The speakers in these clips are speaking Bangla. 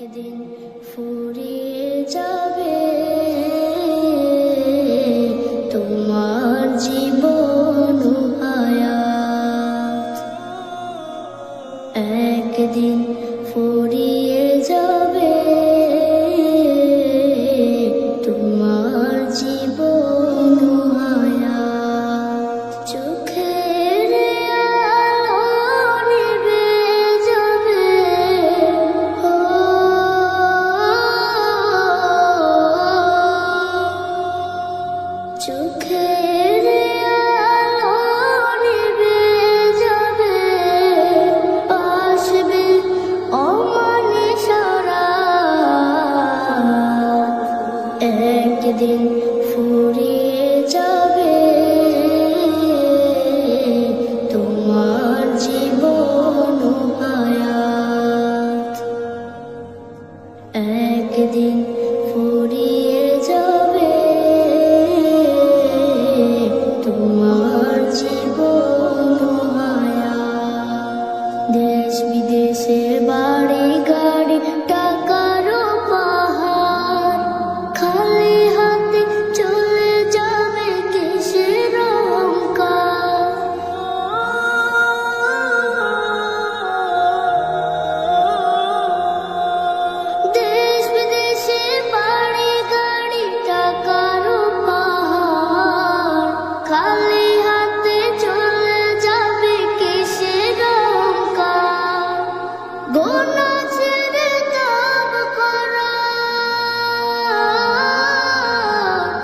একদিন ফুরিয়ে যাবে তোমার জীবন হায়াত, একদিন ফুরিয়ে যাবে তোমার জীবন হায়াত। চোখের আলো নিভে যাবে, চোখের আলো নিভে যাবে, আসবে অমানিসা রাত, একদিন ফুরিয়ে যাবে তোমার জীবন হায়াত, একদিন ফুরিয়ে যাবে তোমার জীবন হায়াত। দেশ বিদেশের বাড়ি গাড়ি টাকারও পাহাড়, খালি হাতে চলে যাবে কিসের অহংকার। দেশ বিদেশে বাড়ি গাড়ি টাকারও পাহাড়, খালি হাতে চলে যাবে কিসের অহংকার। গোনা ছেড়ে তওব করা,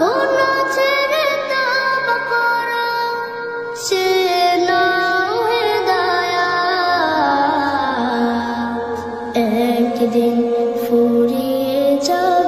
গোনা ছেড়ে তওব করা, সে নাও হেদায়াত, একদিন ফুরিয়ে যাবে